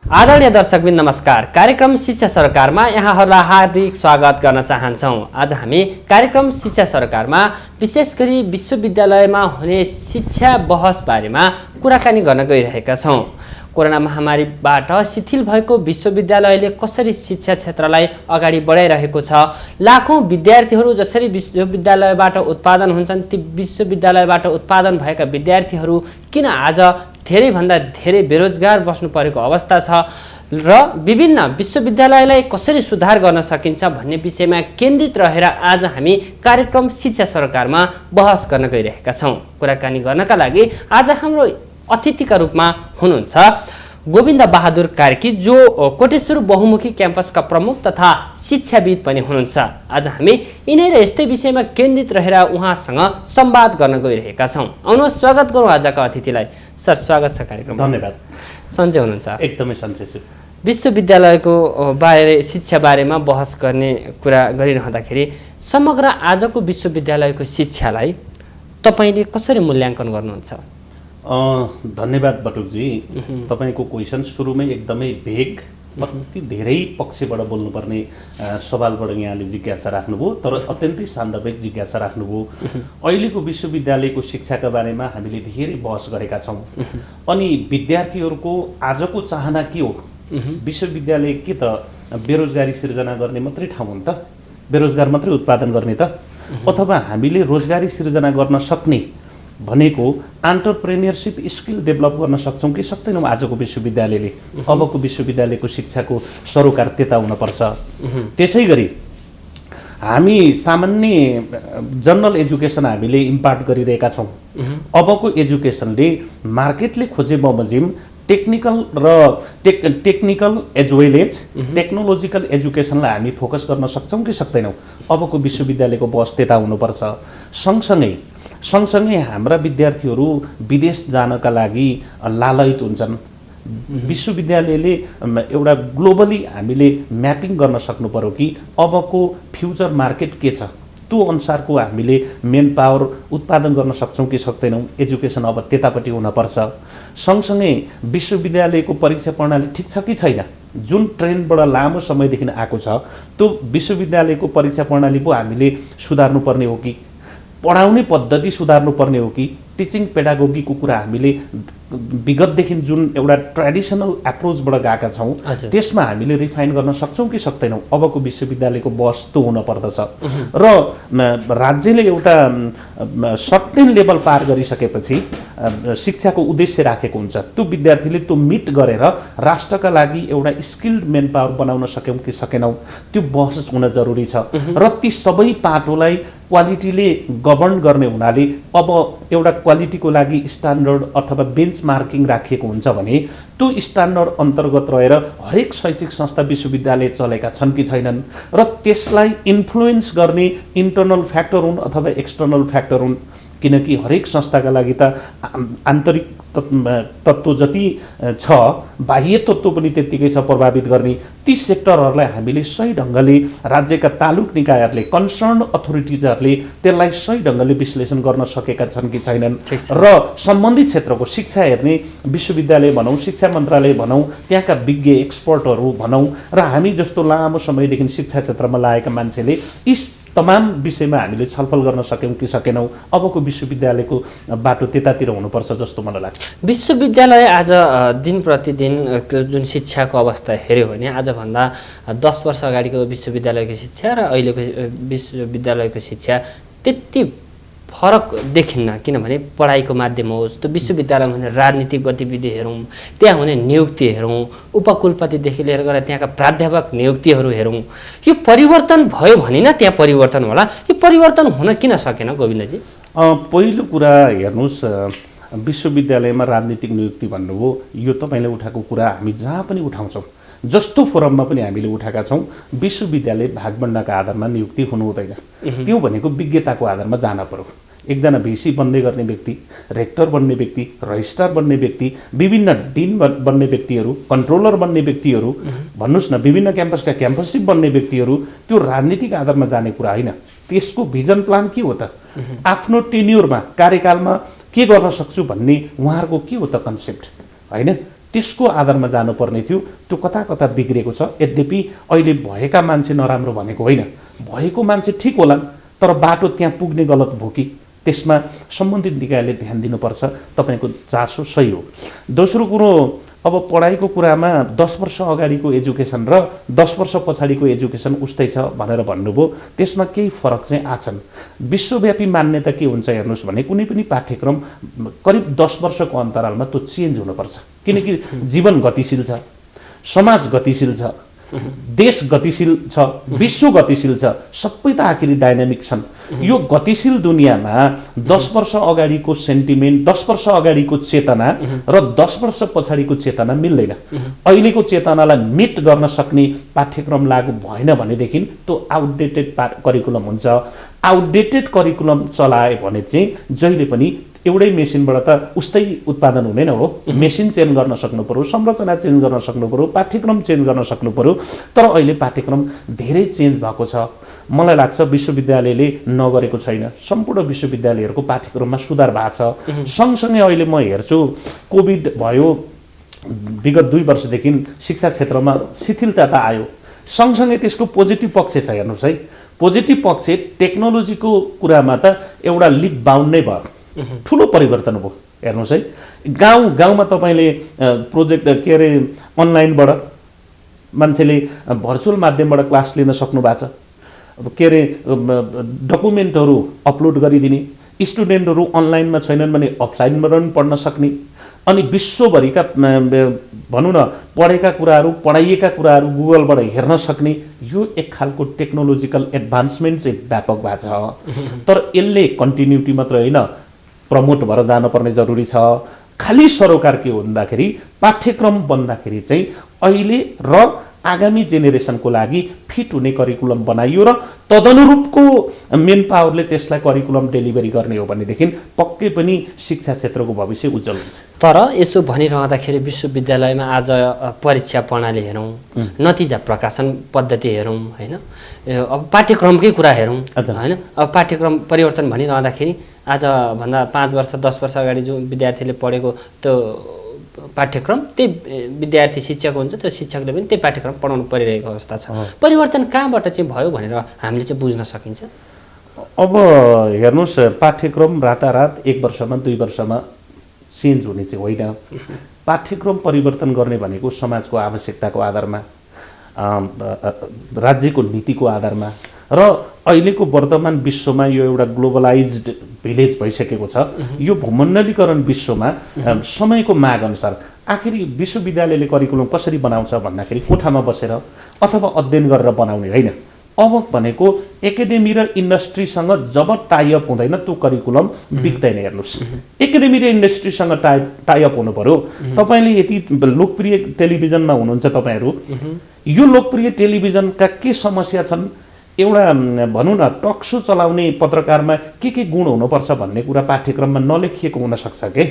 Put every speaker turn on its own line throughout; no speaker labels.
आदरणीय दर्शकबिन नमस्कार। कार्यक्रम शिक्षा सरकारमा यहाँहरूलाई हार्दिक स्वागत गर्न चाहन्छौँ। आज हामी कार्यक्रम शिक्षा सरकारमा विशेष गरी विश्वविद्यालयमा हुने शिक्षा बहस बारेमा कुराकानी गर्न गइरहेका छौँ। कोरोना महामारीबाट शिथिल भएको विश्वविद्यालयले कसरी शिक्षा क्षेत्रलाई अगाडि बढाइरहेको छ, लाखौँ विद्यार्थीहरू जसरी विश्वविद्यालयबाट उत्पादन हुन्छन् ती विश्वविद्यालयबाट उत्पादन भएका विद्यार्थीहरू किन आज धेरैभन्दा धेरै बेरोजगार बस्नु परेको अवस्था छ र विभिन्न विश्वविद्यालयलाई कसरी सुधार गर्न सकिन्छ भन्ने विषयमा केन्द्रित रहेर आज हामी कार्यक्रम शिक्षा सरकारमा बहस गर्न गइरहेका छौँ। कुराकानी गर्नका लागि आज हाम्रो अतिथिका रूपमा हुनुहुन्छ गोविन्द बहादुर कार्की, जो कोटेश्वर बहुमुखी क्याम्पसका प्रमुख तथा शिक्षाविद पनि हुनुहुन्छ। आज हामी यिनै र यस्तै विषयमा केन्द्रित रहेर उहाँसँग संवाद गर्न गइरहेका छौँ। आउनुहोस् स्वागत गरौँ आजका अतिथिलाई। सर, स्वागत छ कार्यक्रममा।
धन्यवाद।
सन्चै हुनुहुन्छ?
एकदमै सन्चै छु।
विश्वविद्यालयको बारे शिक्षा बारेमा बहस गर्ने कुरा गरिरहँदाखेरि समग्र आजको विश्वविद्यालयको शिक्षालाई तपाईँले कसरी मूल्याङ्कन गर्नुहुन्छ?
धन्यवाद बटुकजी। तपाईँको क्वेसन सुरुमै एकदमै भेग, अति धेरै पक्षबाट बोल्नुपर्ने सवालबाट यहाँले जिज्ञासा राख्नुभयो, तर अत्यन्तै सान्दर्भिक जिज्ञासा राख्नुभयो। अहिलेको विश्वविद्यालयको शिक्षाका बारेमा हामीले धेरै बहस गरेका छौँ। अनि विद्यार्थीहरूको आजको चाहना के हो? विश्वविद्यालय के त बेरोजगारी सिर्जना गर्ने मात्रै ठाउँ हो त? बेरोजगार मात्रै उत्पादन गर्ने त? अथवा हामीले रोजगारी सिर्जना गर्न सक्ने भनेको एन्टरप्रेन्योरसिप स्किल डेभलप गर्न सक्छौँ कि सक्दैनौँ? आजको विश्वविद्यालयले अबको विश्वविद्यालयको शिक्षाको सरोकार त्यता हुनुपर्छ। त्यसै गरी हामी सामान्य जनरल एजुकेसन हामीले इम्पार्ट गरिरहेका छौँ। अबको एजुकेसनले मार्केटले खोजे बमोजिम टेक्निकल र technical as well as technological एजुकेसनलाई हामी फोकस गर्न सक्छौँ कि सक्दैनौँ? अबको विश्वविद्यालयको बस त्यता हुनुपर्छ। सँगसँगै हाम्रा विद्यार्थीहरू विदेश जानका लागि लालयित हुन्छन्। विश्वविद्यालयले एउटा ग्लोबली हामीले म्यापिङ गर्न सक्नु पर्यो कि अबको फ्युचर मार्केट के छ, त्यो अनुसारको हामीले मेन पावर उत्पादन गर्न सक्छौँ कि सक्दैनौँ? एजुकेसन अब त्यतापट्टि हुनपर्छ। सँगसँगै विश्वविद्यालयको परीक्षा प्रणाली ठिक छ कि छैन? जुन ट्रेन्डबाट लामो समयदेखि आएको छ त्यो विश्वविद्यालयको परीक्षा प्रणाली पो हामीले सुधार्नुपर्ने हो कि पढाउने पद्धति सुधार्नुपर्ने हो कि टिचिङ पेडागोगीको कुरा हामीले विगतदेखि जुन एउटा ट्रेडिसनल एप्रोचबाट गएका छौँ त्यसमा हामीले रिफाइन गर्न सक्छौँ कि सक्दैनौँ? अबको विश्वविद्यालयको बस त्यो हुन पर्दछ। र राज्यले एउटा सर्टेन लेभल पार गरिसकेपछि शिक्षाको उद्देश्य राखेको हुन्छ, त्यो विद्यार्थीले त्यो मिट गरेर राष्ट्रका लागि एउटा स्किल्ड मेन पावर बनाउन सक्यौँ कि सकेनौँ, त्यो बहस हुन जरुरी छ। र ती सबै पाटोलाई क्वालिटीले गभर्न गर्ने हुनाले अब एउटा क्वालिटीको लागि स्ट्यान्डर्ड अथवा बेन्च मार्किङ राखिएको हुन्छ भने त्यो स्ट्यान्डर्ड अन्तर्गत रहेर हरेक शैक्षिक संस्था विश्वविद्यालय चलेका छन् कि छैनन् र त्यसलाई इन्फ्लुएन्स गर्ने इन्टर्नल फ्याक्टर हुन् अथवा एक्सटर्नल फ्याक्टर हुन्। किनकि हरेक संस्थाका लागि त आन्तरिक तत्त्व जति छ बाह्य तत्त्व पनि त्यत्तिकै छ प्रभावित गर्ने। ती सेक्टरहरूलाई हामीले सही ढङ्गले राज्यका तालुक निकायहरूले कन्सर्न अथोरिटिजहरूले त्यसलाई सही ढङ्गले विश्लेषण गर्न सकेका छन् कि छैनन् र सम्बन्धित क्षेत्रको शिक्षा हेर्ने विश्वविद्यालय भनौँ, शिक्षा मन्त्रालय भनौँ, त्यहाँका विज्ञ एक्सपर्टहरू भनौँ र हामी जस्तो लामो समयदेखि शिक्षा क्षेत्रमा लागेका मान्छेले यी तमाम विषयमा हामीले छलफल गर्न सक्यौँ कि सकेनौँ? अबको विश्वविद्यालयको बाटो त्यतातिर हुनुपर्छ जस्तो मलाई लाग्छ।
विश्वविद्यालय आज दिन प्रतिदिन जुन शिक्षाको अवस्था हेऱ्यो भने आजभन्दा 10 वर्ष अगाडिको विश्वविद्यालयको शिक्षा र अहिलेको विश्वविद्यालयको शिक्षा त्यति फरक देखिन्न। किनभने पढाइको माध्यम होस्, त्यो विश्वविद्यालयमा हुने राजनीतिक गतिविधि हेरौँ, त्यहाँ हुने नियुक्ति हेरौँ, उपकुलपतिदेखि लिएर गएर त्यहाँका प्राध्यापक नियुक्तिहरू हेरौँ, यो परिवर्तन भयो भने न त्यहाँ परिवर्तन होला। यो परिवर्तन हुन किन सकेन गोविन्दजी?
पहिलो कुरा हेर्नुहोस्, विश्वविद्यालयमा राजनीतिक नियुक्ति भन्नुभयो, यो तपाईँले उठाएको कुरा हामी जहाँ पनि उठाउँछौँ, जस्तो फोरममा पनि हामीले उठाएका छौँ। विश्वविद्यालय भागबण्डाका आधारमा नियुक्ति हुनु हुँदैन, त्यो भनेको विज्ञताको आधारमा जान पर्यो। एकजना भिसी बन्दै गर्ने व्यक्ति, रेक्टर बन्ने व्यक्ति, रजिस्ट्रार बन्ने व्यक्ति, विभिन्न डिन बन्ने व्यक्तिहरू, कन्ट्रोलर बन्ने व्यक्तिहरू, भन्नुहोस् न विभिन्न क्याम्पसका क्याम्पससिप बन्ने व्यक्तिहरू, त्यो राजनीतिक आधारमा जाने कुरा होइन। त्यसको भिजन प्लान के हो त? आफ्नो टेन्युरमा कार्यकालमा के गर्न सक्छु भन्ने उहाँहरूको के हो त कन्सेप्ट, होइन? त्यसको आधारमा जानुपर्ने थियो। त्यो कता कता बिग्रेको छ। यद्यपि अहिले भएका मान्छे नराम्रो भनेको होइन, भएको मान्छे ठिक होला, तर बाटो त्यहाँ पुग्ने गलत भयो कि त्यसमा सम्बन्धित निकायले ध्यान दिनुपर्छ। तपाईँको चासो सही हो। दोस्रो कुरो, अब पढाइको कुरामा 10 वर्ष अगाडिको एजुकेसन र 10 वर्ष पछाडिको एजुकेसन उस्तै छ भनेर भन्नुभयो। त्यसमा केही फरक चाहिँ आछन्। विश्वव्यापी मान्यता के हुन्छ हेर्नुहोस् भने कुनै पनि पाठ्यक्रम करिब 10 वर्षको अन्तरालमा त्यो चेन्ज हुनुपर्छ। किनकि जीवन गतिशील छ, समाज गतिशील छ, देश गतिशील छ, विश्व गतिशील छ, सबै त आखिरी डाइनामिक छन्। यो गतिशील दुनियाँमा 10 वर्ष अगाडिको सेन्टिमेन्ट, 10 वर्ष अगाडिको चेतना र 10 वर्ष पछाडिको चेतना मिल्दैन। अहिलेको चेतनालाई मिट गर्न सक्ने पाठ्यक्रम लागू भएन भनेदेखि त्यो आउटडेटेड करिकुलम हुन्छ। आउटडेटेड करिकुलम चलायो भने चाहिँ जहिले पनि एउटै मेसिनबाट त उस्तै उत्पादन हुँदैन हो। मेसिन चेन्ज गर्न सक्नु पर्यो, संरचना चेन्ज गर्न सक्नु पर्यो, पाठ्यक्रम चेन्ज गर्न सक्नु पर्यो। तर अहिले पाठ्यक्रम धेरै चेन्ज भएको छ। मलाई लाग्छ विश्वविद्यालयले नगरेको छैन। सम्पूर्ण विश्वविद्यालयहरूको पाठ्यक्रममा सुधार भएको छ। सँगसँगै अहिले म हेर्छु कोभिड भयो, विगत 2 वर्षदेखि शिक्षा क्षेत्रमा शिथिलता त आयो। सँगसँगै त्यसको पोजिटिभ पक्ष छ। हेर्नुहोस् है, पोजिटिभ पक्ष टेक्नोलोजीको कुरामा त एउटा लिप बाउन्ड नै भयो, ठुलो परिवर्तन भयो। हेर्नुहोस् है, गाउँमा तपाईँले प्रोजेक्ट के अरे अनलाइनबाट मान्छेले भर्चुअल माध्यमबाट क्लास लिन सक्नु भएको छ। अब के अरे डकुमेन्टहरू अपलोड गरिदिने, स्टुडेन्टहरू अनलाइनमा छैनन् भने अफलाइनबाट पनि पढ्न सक्ने, अनि विश्वभरिका भनौँ न पढेका कुराहरू, पढाइएका कुराहरू गुगलबाट हेर्न सक्ने, यो एक खालको टेक्नोलोजिकल एडभान्समेन्ट चाहिँ व्यापक भएको छ। तर यसले कन्टिन्युटी मात्र होइन, प्रमोट भएर जानुपर्ने जरुरी छ। खाली सरोकार के हो भन्दाखेरि पाठ्यक्रम बन्दाखेरि चाहिँ अहिले र आगामी जेनेरेसनको लागि फिट हुने करिकुलम बनाइयो र तदनुरूपको मेन पावरले त्यसलाई करिकुलम डेलिभरी गर्ने हो भनेदेखि पक्कै पनि शिक्षा क्षेत्रको भविष्य उज्जवल हुन्छ।
तर यसो भनिरहँदाखेरि विश्वविद्यालयमा आज परीक्षा प्रणाली हेरौँ, नतिजा प्रकाशन पद्धति हेरौँ, होइन, अब पाठ्यक्रमकै कुरा हेरौँ, होइन, अब पाठ्यक्रम परिवर्तन भनिरहँदाखेरि आज भन्दा 5 वर्ष 10 वर्ष अगाडि जो विद्यार्थीले पढेको त्यो पाठ्यक्रम त्यही विद्यार्थी शिक्षक हुन्छ, त्यो शिक्षकले पनि त्यही पाठ्यक्रम पढाउनु परिरहेको अवस्था छ। परिवर्तन कहाँबाट चाहिँ भयो भनेर हामीले चाहिँ बुझ्न सकिन्छ?
अब हेर्नुहोस्, पाठ्यक्रम रातारात 1 वर्षमा 2 वर्षमा चेन्ज हुने चाहिँ होइन। पाठ्यक्रम परिवर्तन गर्ने भनेको समाजको आवश्यकताको आधारमा, राज्यको नीतिको आधारमा र अहिलेको वर्तमान विश्वमा यो एउटा ग्लोबलाइज्ड भिलेज भइसकेको छ। यो भूमण्डलीकरण विश्वमा समयको माग अनुसार आखिरी विश्वविद्यालयले करिकुलम कसरी बनाउँछ भन्दाखेरि कोठामा बसेर अथवा अध्ययन गरेर बनाउने होइन। अब भनेको एकाडेमी र इन्डस्ट्रीसँग जब टाइअप हुँदैन त्यो करिकुलम बिग्दैन। हेर्नुहोस्, एकाडेमी र इन्डस्ट्रीसँग टाइअप हुनु पर्यो। तपाईँले यति लोकप्रिय टेलिभिजनमा हुनुहुन्छ, तपाईँहरू यो लोकप्रिय टेलिभिजनका के समस्या छन्, एउटा भनौँ न टक सो चलाउने पत्रकारमा के गुण हुनुपर्छ भन्ने कुरा पाठ्यक्रममा नलेखिएको हुनसक्छ के।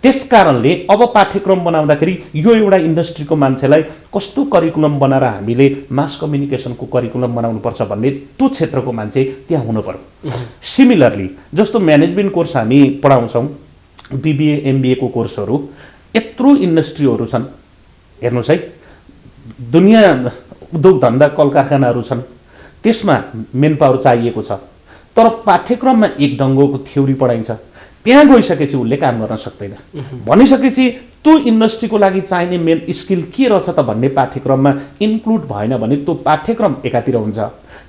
त्यस कारणले अब पाठ्यक्रम बनाउँदाखेरि यो एउटा इन्डस्ट्रीको मान्छेलाई कस्तो करिकुलम बनाएर हामीले मास कम्युनिकेसनको करिकुलम बनाउनुपर्छ भन्ने त्यो क्षेत्रको मान्छे त्यहाँ हुनु पर्यो। सिमिलरली जस्तो म्यानेजमेन्ट कोर्स हामी पढाउँछौँ, बिबिए एमबिएको कोर्सहरू, यत्रो इन्डस्ट्रीहरू छन्। हेर्नुहोस् है, दुनियाँ उद्योग धन्दा कल कारखानाहरू छन्, त्यसमा मेन पावर चाहिएको छ। तर पाठ्यक्रममा एक ढङ्गको थ्योरी पढाइन्छ, त्यहाँ गइसकेपछि उसले काम गर्न सक्दैन। भनिसकेपछि त्यो इन्डस्ट्रीको लागि चाहिने मेन स्किल के रहेछ त भन्ने पाठ्यक्रममा इन्क्लुड भएन भने त्यो पाठ्यक्रम एकातिर हुन्छ,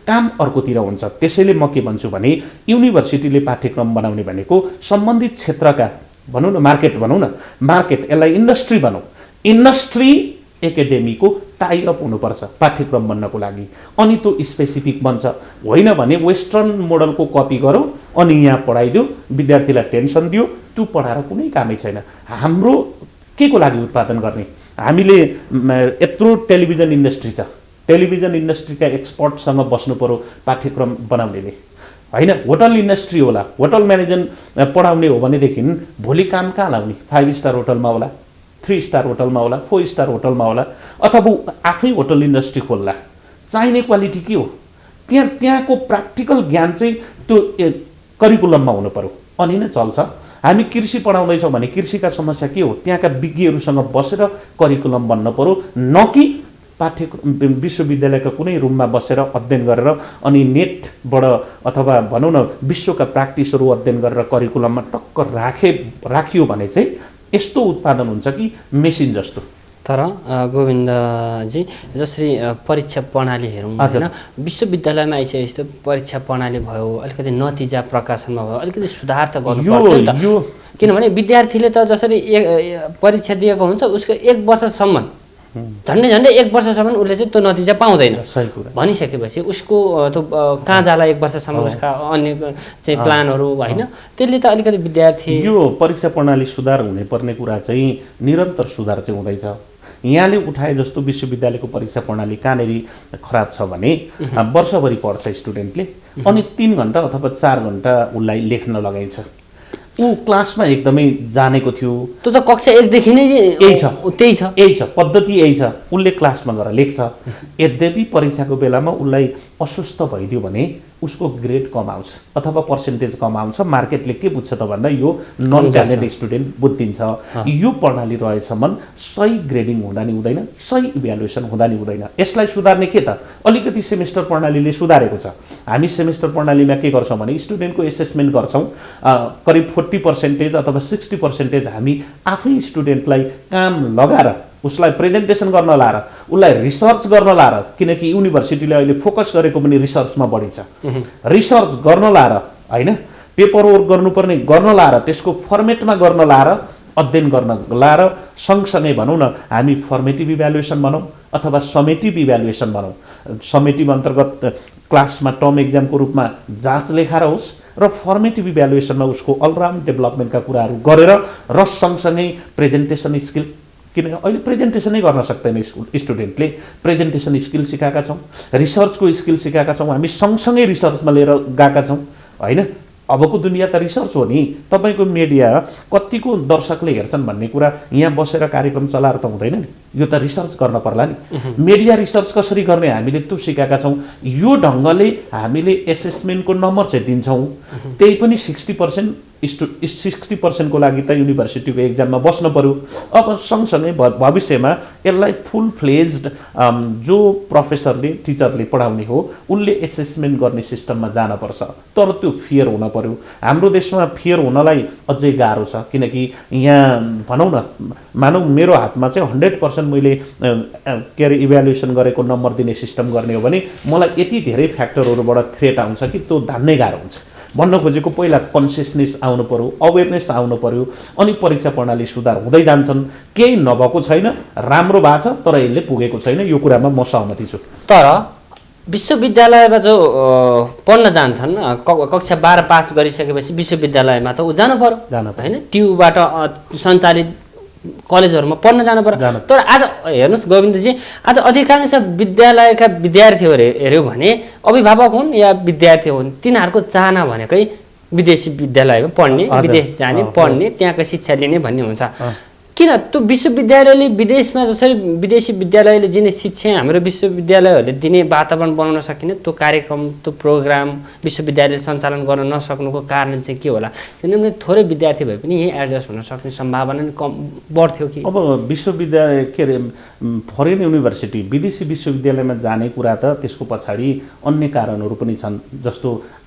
काम अर्कोतिर हुन्छ। त्यसैले म के भन्छु भने युनिभर्सिटीले पाठ्यक्रम बनाउने भनेको सम्बन्धित क्षेत्रका भनौँ न मार्केट यसलाई इन्डस्ट्री भनौँ, इन्डस्ट्री एकाडेमीको टाइअप हुनुपर्छ पाठ्यक्रम बन्नको लागि, अनि त्यो स्पेसिफिक बन्छ। होइन भने वेस्टर्न मोडलको कपी गरौँ अनि यहाँ पढाइदियो, विद्यार्थीलाई टेन्सन दियो, त्यो पढाएर कुनै कामै छैन। हाम्रो के को लागि उत्पादन गर्ने? हामीले यत्रो टेलिभिजन इन्डस्ट्री छ, टेलिभिजन इन्डस्ट्रीका एक्सपर्टसँग बस्नु पर्यो पाठ्यक्रम बनाउनेले, होइन। होटल इन्डस्ट्री होला, होटल म्यानेजमेन्ट पढाउने हो भनेदेखि भोलि काम कहाँ लाउने? 5 स्टार होटलमा होला, 3 स्टार होटलमा होला, 4 स्टार होटलमा होला, अथवा आफै होटल इन्डस्ट्री खोल्ला। चाहिने क्वालिटी के हो? त्यहाँको प्र्याक्टिकल ज्ञान चाहिँ त्यो करिकुलममा हुनु पर्यो, अनि नै चल्छ। हामी कृषि पढाउँदैछौँ भने कृषिका समस्या के हो त्यहाँका विज्ञहरूसँग बसेर करिकुलम बन्न पर्यो, न कि पाठ्यक्रम विश्वविद्यालयका कुनै रुममा बसेर अध्ययन गरेर अनि नेटबाट अथवा भनौँ न विश्वका प्र्याक्टिसहरू अध्ययन गरेर करिकुलममा टक्क राखियो भने चाहिँ यस्तो उत्पादन हुन्छ कि मेसिन जस्तो।
तर गोविन्दजी जसरी परीक्षा प्रणाली हेरौँ होइन, विश्वविद्यालयमा आइसकेपछि त परीक्षा प्रणाली भयो, अलिकति नतिजा प्रकाशनमा भयो, अलिकति सुधार त गर्नुपर्छ नि त। किनभने विद्यार्थीले त जसरी परीक्षा दिएको हुन्छ उसको 1 वर्षसम्म झन्डै 1 वर्षसम्म उसले चाहिँ त्यो नतिजा पाउँदैन। भनिसकेपछि उसको त्यो कहाँ जाला 1 वर्षसम्म उसका अन्य चाहिँ प्लानहरू होइन, त्यसले त अलिकति विद्यार्थी
यो परीक्षा प्रणाली सुधार हुनुपर्ने कुरा चाहिँ निरन्तर सुधार चाहिँ हुँदैछ। यहाँले उठाए जस्तो विश्वविद्यालयको परीक्षा प्रणाली कहाँनिर खराब छ भने वर्षभरि पढ्छ स्टुडेन्टले अनि 3 घन्टा अथवा 4 घन्टा उसलाई लेख्न लगाइन्छ। ऊ क्लासमा एकदमै जानेको थियो,
त्यो त कक्षा 1 देखि नै
यही छ पद्धति यही छ, उसले क्लासमा गएर लेख्छ। यद्यपि परीक्षाको बेलामा उसलाई अस्वस्थ भइदियो भने उसको ग्रेड कम आउँछ अथवा पर्सेन्टेज कम आउँछ। मार्केटले के बुझ्छ त भन्दा यो नन ट्यालेन्टेड स्टुडेन्ट बुझिदिन्छ। यो प्रणाली रहेसम्म सही ग्रेडिङ हुँदा नि हुँदैन, सही इभ्यालुएसन हुँदा नि हुँदैन। यसलाई सुधार्ने के त अलिकति सेमेस्टर प्रणालीले सुधारेको छ। हामी सेमेस्टर प्रणालीमा के गर्छौँ भने स्टुडेन्टको एसेसमेन्ट गर्छौँ, करिब 40% अथवा 60% हामी आफै स्टुडेन्टलाई काम लगाएर उसलाई प्रेजेन्टेसन गर्न लाएर उसलाई रिसर्च गर्न लाएर, किनकि युनिभर्सिटीले अहिले फोकस गरेको पनि रिसर्चमा बढी छ, रिसर्च गर्न लाएर होइन, पेपर वर्क गर्नुपर्ने गर्न लाएर, त्यसको फर्मेटमा गर्न लाएर, अध्ययन गर्न लाएर सँगसँगै भनौँ न हामी फर्मेटिभ इभ्यालुएसन भनौँ अथवा समेटिभ इभ्यालुएसन भनौँ। समेटिभ अन्तर्गत क्लासमा टर्म एक्जामको रूपमा जाँच लेखाएर होस् र फर्मेटिभ इभ्यालुएसनमा उसको अलराउन्ड डेभलपमेन्टका कुराहरू गरेर र सँगसँगै प्रेजेन्टेसन स्किल, किनकि अहिले प्रेजेन्टेसनै गर्न सक्दैन स्टुडेन्टले, प्रेजेन्टेसन स्किल सिकाएका छौँ, रिसर्चको स्किल सिकाएका छौँ, हामी सँगसँगै रिसर्चमा लिएर गएका छौँ होइन। अबको दुनियाँ त रिसर्च हो नि, तपाईँको मिडिया कतिको दर्शकले हेर्छन् भन्ने कुरा यहाँ बसेर कार्यक्रम चलाएर त हुँदैन नि, यो त रिसर्च गर्न पर्ला नि। मिडिया रिसर्च कसरी गर्ने हामीले त्यो सिकाएका छौँ। यो ढङ्गले हामीले एसेसमेन्टको नम्बर चाहिँ दिन्छौँ, त्यही पनि 60% को लागि त युनिभर्सिटीको एक्जाममा बस्नु पर्यो। अब सँगसँगै भविष्यमा यसलाई फुल फ्लेज्ड जो प्रोफेसरले टिचरले पढाउने हो उनले एसेसमेन्ट गर्ने सिस्टममा जानुपर्छ। तर त्यो फियर हुन पर्यो। हाम्रो देशमा फियर हुनलाई अझै गाह्रो छ, किनकि यहाँ भनौँ न मानौँ मेरो हातमा चाहिँ 100% मैले के अरे इभ्यालुएसन गरेको नम्बर दिने सिस्टम गर्ने हो भने मलाई यति धेरै फ्याक्टरहरूबाट थ्रेट आउँछ कि त्यो धान्नै गाह्रो हुन्छ। भन्न खोजेको पहिला कन्सियसनेस आउनु पर्यो, अवेरनेस आउनु पर्यो, अनि परीक्षा प्रणाली सुधार हुँदै जान्छन्। केही नभएको छैन, राम्रो भएको छ, तर यसले पुगेको छैन, यो कुरामा म सहमति छु।
तर विश्वविद्यालयमा जो पढ्न जान्छन्, कक्षा 12 पास गरिसकेपछि विश्वविद्यालयमा त ऊ जानु पर्यो होइन, ट्युबाट सञ्चालित कलेजहरूमा पढ्न जानु पर्यो। तर आज हेर्नुहोस् गोविन्दजी, आज अधिकांश विद्यालयका विद्यार्थीहरू हेऱ्यो भने अभिभावक हुन् या विद्यार्थी हुन्, तिनीहरूको चाहना भनेकै विदेशी विद्यालयमा पढ्ने, विदेश जाने, पढ्ने, त्यहाँको शिक्षा लिने भन्ने हुन्छ। किन त्यो विश्वविद्यालयले विदेशमा जसरी विदेशी विद्यालयले दिने शिक्षा हाम्रो विश्वविद्यालयहरूले दिने वातावरण बनाउन सकिने, त्यो कार्यक्रम त्यो प्रोग्राम विश्वविद्यालयले सञ्चालन गर्न नसक्नुको कारण चाहिँ के होला? किनभने थोरै विद्यार्थी भए पनि यही एडजस्ट हुन सक्ने सम्भावना कम बढ्थ्यो कि?
अब विश्वविद्यालय के अरे फरेन युनिभर्सिटी विदेशी विश्वविद्यालयमा जाने कुरा त त्यसको पछाडि अन्य कारणहरू पनि छन्, जस्तो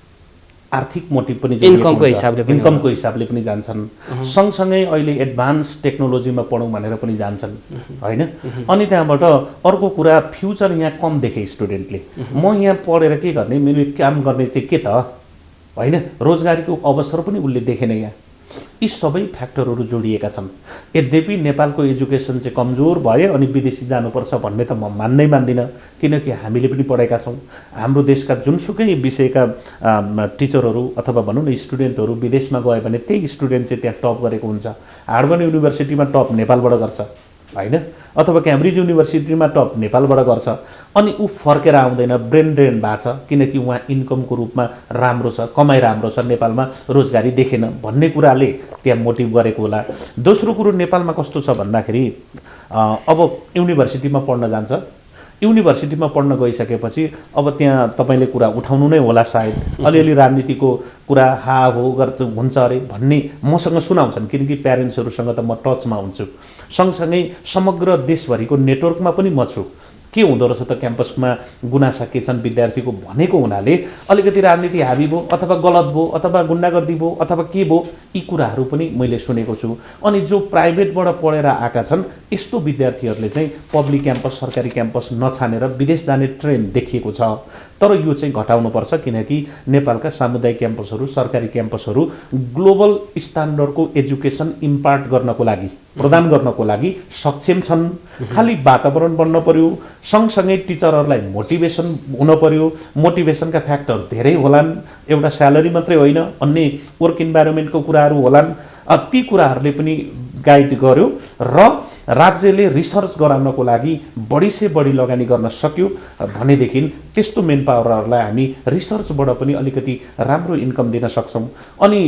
आर्थिक मोटिभ पनि, इन्कमको हिसाबले पनि जान्छन्। सँगसँगै अहिले एडभान्स टेक्नोलोजीमा पढौँ भनेर पनि जान्छन् होइन। अनि त्यहाँबाट अर्को कुरा फ्युचर यहाँ कम देखे स्टुडेन्टले, म यहाँ पढेर के गर्ने, मेरो काम गर्ने चाहिँ के त होइन, रोजगारीको अवसर पनि उसले देखेन यहाँ। यी सबै फ्याक्टरहरू जोडिएका छन्। यद्यपि नेपालको एजुकेसन चाहिँ कमजोर भए अनि विदेशी जानुपर्छ भन्ने त म मान्दिनँ, किनकि हामीले पनि पढेका छौँ। हाम्रो देशका जुनसुकै विषयका टिचरहरू अथवा भनौँ न स्टुडेन्टहरू विदेशमा गयो भने त्यही स्टुडेन्ट चाहिँ त्यहाँ टप गरेको हुन्छ। हार्वर्ड युनिभर्सिटीमा टप नेपालबाट गर्छ होइन, अथवा क्याम्ब्रिज युनिभर्सिटीमा टप नेपालबाट गर्छ, अनि ऊ फर्केर आउँदैन, ब्रेन ड्रेन भएको छ, किनकि उहाँ इन्कमको रूपमा राम्रो छ, कमाइ राम्रो छ, नेपालमा रोजगारी देखेन भन्ने कुराले त्यहाँ मोटिभ गरेको होला। दोस्रो कुरो नेपालमा कस्तो छ भन्दाखेरि अब युनिभर्सिटीमा पढ्न जान्छ, युनिभर्सिटीमा पढ्न गइसकेपछि अब त्यहाँ तपाईँले कुरा उठाउनु नै होला सायद, अलिअलि राजनीतिको कुरा हो गर्छ हुन्छ अरे भन्ने मसँग सुनाउँछन्, किनकि प्यारेन्ट्सहरूसँग त म टचमा हुन्छु। सँगसँगै समग्र देशभरिको नेटवर्कमा पनि म छु। के हुँदो रहेछ त क्याम्पसमा गुनासा के छन् विद्यार्थीको भनेको हुनाले अलिकति राजनीति हाबी भयो अथवा गलत भयो अथवा गुन्डागर्दी भयो अथवा के भयो, यी कुराहरू पनि मैले सुनेको छु। अनि जो प्राइभेटबाट पढेर आएका छन् यस्तो विद्यार्थीहरूले चाहिँ पब्लिक क्याम्पस सरकारी क्याम्पस नछानेर विदेश जाने ट्रेन्ड देखिएको छ। तर यो चाहिँ घटाउनुपर्छ, किनकि नेपालका सामुदायिक क्याम्पसहरू सरकारी क्याम्पसहरू ग्लोबल स्ट्यान्डर्डको एजुकेसन इम्पार्ट गर्नको लागि प्रदान गर्नको लागि सक्षम छन्। खालि वातावरण बन्न पर्यो, सँगसँगै टिचरहरूलाई मोटिभेसन हुन पर्यो। मोटिभेसनका फ्याक्टर धेरै होलान्, एउटा स्यालेरी मात्रै होइन, अन्य वर्क इन्भाइरोमेन्टको कुराहरू होलान्। ती कुराहरूले पनि गाइड गर्यो र राज्यले रिसर्च गराउनको लागि बढी से बढी लगानी गर्न सक्यो भनेदेखि त्यस्तो मेन पावरहरूलाई हामी रिसर्चबाट पनि अलिकति राम्रो इन्कम दिन सक्छौँ। अनि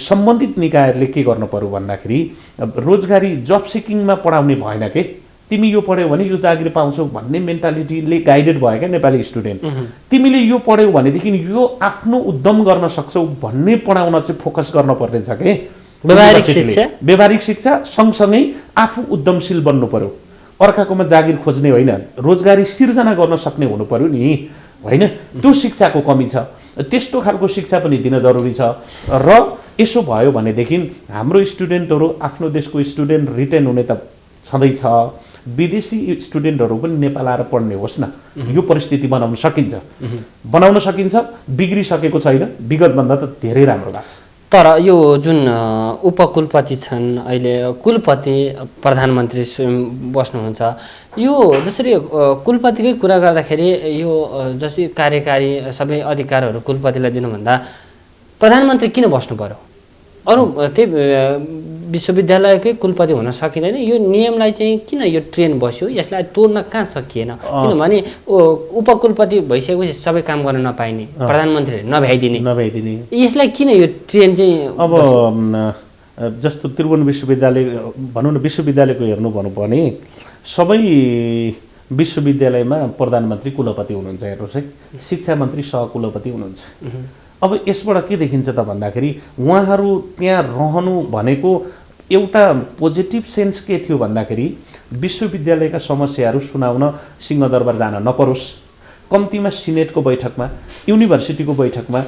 सम्बन्धित निकायहरूले के गर्नु पर्यो भन्दाखेरि रोजगारी जब सिकिङमा पढाउने भएन के, तिमी यो पढ्यौ भने यो जागिर पाउँछौ भन्ने मेन्टालिटीले गाइडेड भयो क्या नेपाली स्टुडेन्ट। तिमीले यो पढ्यौ भनेदेखि यो आफ्नो उद्यम गर्न सक्छौ भन्ने पढाउन चाहिँ फोकस गर्नुपर्ने छ के। व्यावहारिक शिक्षा सँगसँगै आफू उद्यमशील बन्नु पर्यो, अर्काकोमा जागिर खोज्ने होइन, रोजगारी सिर्जना गर्न सक्ने हुनु पर्यो नि, होइन? त्यो शिक्षाको कमी छ, त्यस्तो खालको शिक्षा पनि दिन जरुरी छ। र यसो भयो भनेदेखि हाम्रो स्टुडेन्टहरू आफ्नो देशको स्टुडेन्ट रिटेन हुने त छँदैछ, विदेशी स्टुडेन्टहरू पनि नेपाल आएर पढ्ने होस् न, यो परिस्थिति बनाउन सकिन्छ। बिग्रिसकेको छैन, विगतभन्दा त धेरै राम्रो भएको छ।
तर यो जुन उपकुलपति छन् अहिले, कुलपति प्रधानमन्त्री बस्नुहुन्छ, यो जसरी कुलपतिकै कुरा गर्दाखेरि यो जसरी कार्यकारी सबै अधिकारहरू कुलपतिलाई दिनुभन्दा प्रधानमन्त्री किन बस्नु पर्यो? अरू त्यही विश्वविद्यालयकै कुलपति हुन सकिँदैन? यो नियमलाई चाहिँ किन यो ट्रेन बस्यो? यसलाई तोड्न कहाँ सकिएन? किनभने उपकुलपति भइसकेपछि सबै काम गर्न नपाइने, प्रधानमन्त्रीले नभ्याइदिने, यसलाई किन यो ट्रेन चाहिँ?
अब जस्तो त्रिभुवन विश्वविद्यालय भनौँ न, विश्वविद्यालयको हेर्नु भनौँ भने सबै विश्वविद्यालयमा प्रधानमन्त्री कुलपति हुनुहुन्छ। हेर्नुहोस् है, शिक्षा मन्त्री सहकुलपति हुनुहुन्छ। अब यसबाट के देखिन्छ त भन्दाखेरि उहाँहरू त्यहाँ रहनु भनेको एउटा पोजिटिभ सेन्स के थियो भन्दाखेरि विश्वविद्यालयका समस्याहरू सुनाउन सिंहदरबार जान नपरोस्, कम्तीमा सिनेटको बैठकमा युनिभर्सिटीको बैठकमा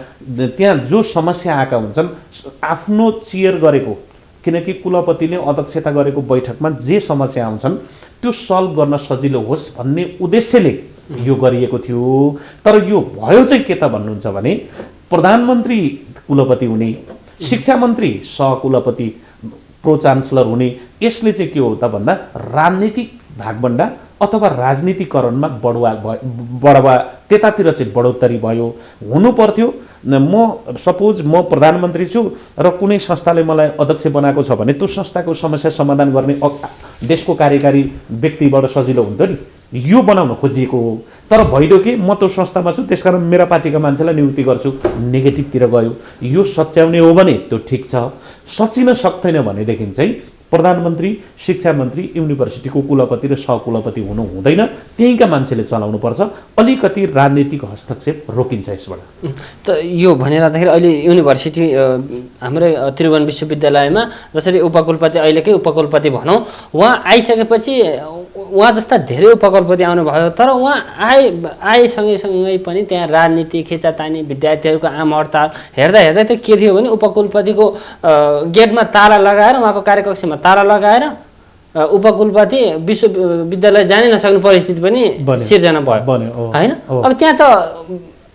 त्यहाँ जो समस्या आएका हुन्छन् आफ्नो चेयर गरेको, किनकि कुलपतिले अध्यक्षता गरेको बैठकमा जे समस्या आउँछन् त्यो सल्भ गर्न सजिलो होस् भन्ने उद्देश्यले यो गरिएको थियो। तर यो भयो चाहिँ के त भन्नुहुन्छ भने प्रधानमन्त्री कुलपति हुने, शिक्षा मन्त्री सहकुलपति प्रो चान्सलर हुने, यसले चाहिँ के हो त भन्दा राजनीतिक भागभण्डा अथवा राजनीतिकरणमा बढावा त्यतातिर चाहिँ बढोत्तरी भयो। हुनु पर्थ्यो सपोज म प्रधानमन्त्री छु र कुनै संस्थाले मलाई अध्यक्ष बनाएको छ भने त्यो संस्थाको समस्या समाधान गर्ने देशको कार्यकारी व्यक्तिबाट सजिलो हुन्थ्यो नि, यो बनाउन खोजिएको हो। तर भइदियो कि म त्यो संस्थामा छु त्यसकारण मेरा पार्टीका मान्छेलाई नियुक्ति गर्छु, नेगेटिभतिर गयो। यो सच्याउने हो भने त्यो ठिक छ, सचिन सक्दैन भनेदेखि चाहिँ प्रधानमन्त्री शिक्षा मन्त्री युनिभर्सिटीको कुलपति र सहकुलपति हुनु हुँदैन, त्यहीँका मान्छेले चलाउनु पर्छ। अलिकति राजनीतिक हस्तक्षेप रोकिन्छ यसबाट।
त यो भनिराख्दाखेरि अहिले युनिभर्सिटी हाम्रै त्रिभुवन विश्वविद्यालयमा जसरी उपकुलपति अहिलेकै उपकुलपति भनौँ, उहाँ आइसकेपछि उहाँ जस्ता धेरै उपकुलपति आउनुभयो, तर उहाँ आए सँगै पनि त्यहाँ राजनीति खेचातानी विद्यार्थीहरूको आम हडताल हेर्दा त के थियो भने उपकुलपतिको गेटमा ताला लगाएर उहाँको कार्यकक्षमा ताला लगाएर उपकुलपति विश्वविद्यालय जानै नसक्ने परिस्थिति पनि सिर्जना भयो, होइन? अब त्यहाँ त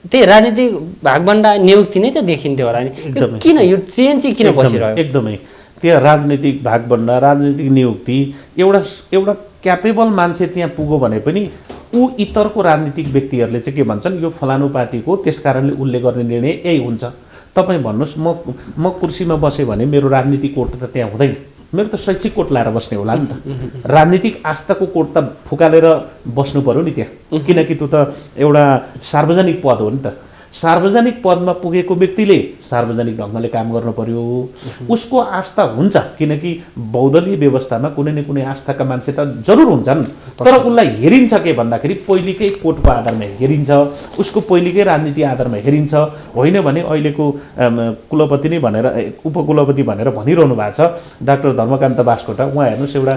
त्यही राजनीतिक भागभण्डा नियुक्ति नै त देखिन्थ्यो होला नि, किन यो ट्रेन चाहिँ किन बसिरह्यो?
एकदमै त्यहाँ राजनीतिक भागभण्डा, राजनीतिक नियुक्ति, एउटा क्यापेबल मान्छे त्यहाँ पुग्यो भने पनि ऊ इतरको राजनीतिक व्यक्तिहरूले चाहिँ के भन्छन्, यो फलानु पार्टीको त्यस कारणले उसले गर्ने निर्णय यही हुन्छ। तपाईँ भन्नुहोस् म कुर्सीमा बसेँ भने मेरो राजनीतिक कोट त त्यहाँ हुँदैन, मेरो त शैक्षिक कोट लाएर बस्ने होला नि त। राजनीतिक आस्थाको कोट त फुकालेर बस्नु पर्यो नि त्यहाँ, किनकि त्यो त एउटा सार्वजनिक पद हो नि त। सार्वजनिक पदमा पुगेको व्यक्तिले सार्वजनिक ढङ्गले काम गर्नु पर्यो। उसको आस्था हुन्छ, किनकि बहुदलीय व्यवस्थामा कुनै न कुनै आस्थाका मान्छे त जरुर हुन्छन्, तर उसलाई हेरिन्छ के भन्दाखेरि पहिलेकै कोटको आधारमा हेरिन्छ, उसको पहिलेकै राजनीति आधारमा हेरिन्छ। होइन भने अहिलेको कुलपति नै भनेर उपकुलपति भनेर भनिरहनु भएको छ डाक्टर धर्मकान्त बास्कोटा, उहाँ हेर्नुहोस् एउटा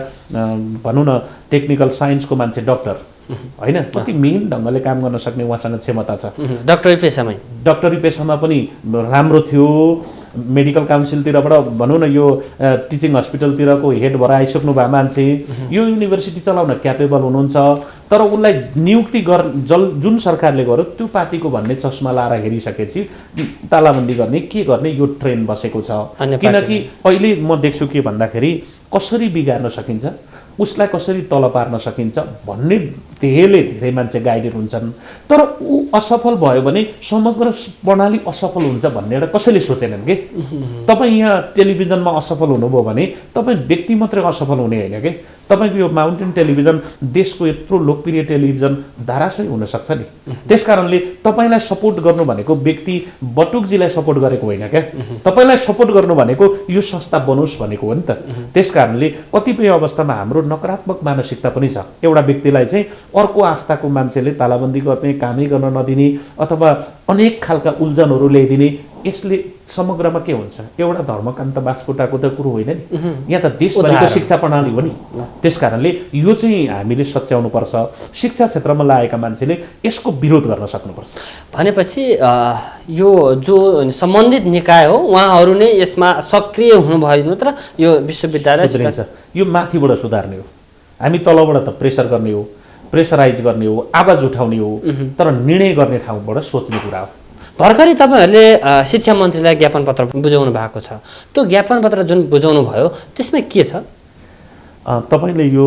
भनौँ न टेक्निकल साइन्सको मान्छे, डक्टर होइन, कति मेन ढङ्गले काम गर्न सक्ने उहाँसँग क्षमता छ। डक्टरी पेसामा पनि राम्रो थियो। मेडिकल काउन्सिलतिरबाट भनौँ न यो टिचिङ हस्पिटलतिरको हेड भएर आइसक्नु भएको मान्छे, यो युनिभर्सिटी चलाउन क्यापेबल हुनुहुन्छ। तर उसलाई नियुक्ति जुन सरकारले गर्यो त्यो पार्टीको भन्ने चस्मा लाएर हेरिसकेपछि तालाबन्दी गर्ने के गर्ने यो ट्रेन बसेको छ। किनकि अहिले म देख्छु के भन्दाखेरि कसरी बिगार्न सकिन्छ, उसलाई कसरी तल पार्न सकिन्छ भन्ने धेरै मान्छे गाइडेड हुन्छन्। तर ऊ असफल भयो भने समग्र प्रणाली असफल हुन्छ भन्ने एउटा कसैले सोचेनन् के। तपाईँ यहाँ टेलिभिजनमा असफल हुनुभयो भने तपाईँ व्यक्ति मात्रै असफल हुने होइन के, तपाईँको यो माउन्टेन टेलिभिजन देशको यत्रो लोकप्रिय टेलिभिजन धाराशय हुनसक्छ नि। त्यसकारणले तपाईँलाई सपोर्ट गर्नु भनेको व्यक्ति बटुकजीलाई सपोर्ट गरेको होइन क्या, तपाईँलाई सपोर्ट गर्नु भनेको यो संस्था बनोस् भनेको हो नि त। त्यसकारणले कतिपय अवस्थामा हाम्रो नकारात्मक मानसिकता पनि छ। एउटा व्यक्तिलाई चाहिँ अर्को आस्थाको मान्छेले तालाबन्दी गर्ने, कामै गर्न नदिने अथवा अनेक खालका उल्झनहरू ल्याइदिने, यसले समग्रमा के हुन्छ, एउटा धर्मकान्त बास्कोटाको त कुरो होइन नि, यहाँ त देशभरिको शिक्षा प्रणाली हो नि। त्यसकारणले यो चाहिँ हामीले सच्याउनुपर्छ। शिक्षा क्षेत्रमा लागेका मान्छेले यसको विरोध गर्न सक्नुपर्छ।
भनेपछि यो जो सम्बन्धित निकाय हो उहाँहरू नै यसमा सक्रिय हुनुभयो मात्र यो विश्वविद्यालय
यो माथिबाट सुधार्ने हो। हामी तलबाट त प्रेसर गर्ने हो, प्रेसराइज गर्ने हो, आवाज उठाउने हो, तर निर्णय गर्ने ठाउँबाट सोच्ने कुरा हो।
भर्खरै तपाईँहरूले शिक्षा मन्त्रीलाई ज्ञापन पत्र बुझाउनु भएको छ, त्यो ज्ञापन पत्र जुन बुझाउनु भयो त्यसमा के छ?
तपाईँले यो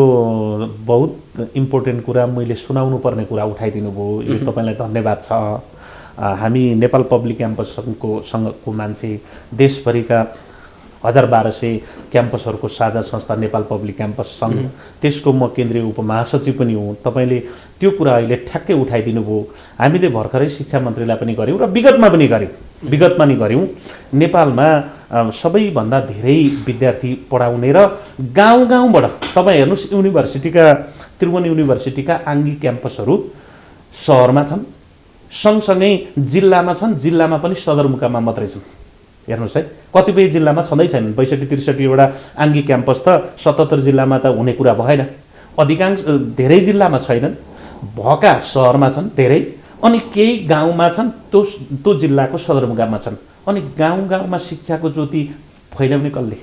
बहुत इम्पोर्टेन्ट कुरा, मैले सुनाउनु पर्ने कुरा उठाइदिनु भयो, यो तपाईँलाई धन्यवाद छ। हामी नेपाल पब्लिक क्याम्पसको मान्छे, देशभरिका 1200 क्याम्पसहरूको साझा संस्था नेपाल पब्लिक क्याम्पस सङ्घ, त्यसको म केन्द्रीय उपमहासचिव पनि हुँ। तपाईँले त्यो कुरा अहिले ठ्याक्कै उठाइदिनु भयो। हामीले भर्खरै शिक्षा मन्त्रीलाई पनि गऱ्यौँ र विगतमा नि गऱ्यौँ। नेपालमा सबैभन्दा धेरै विद्यार्थी पढाउने र गाउँबाट तपाईँ हेर्नुहोस्, त्रिभुवन युनिभर्सिटीका आङ्गिक क्याम्पसहरू सहरमा छन्, सँगसँगै जिल्लामा छन्, जिल्लामा पनि सदरमुकाममा मात्रै छन्। हेर्नुहोस् है, कतिपय जिल्लामा छँदै छैनन्। 62-63वटा आङ्गिक क्याम्पस त 77 जिल्लामा त हुने कुरा भएन। अधिकांश धेरै जिल्लामा छैनन्, भएका सहरमा छन् धेरै, अनि केही गाउँमा छन्, त्यो जिल्लाको सदरमुकाममा छन्। अनि गाउँमा शिक्षाको ज्योति फैलाउने कसले?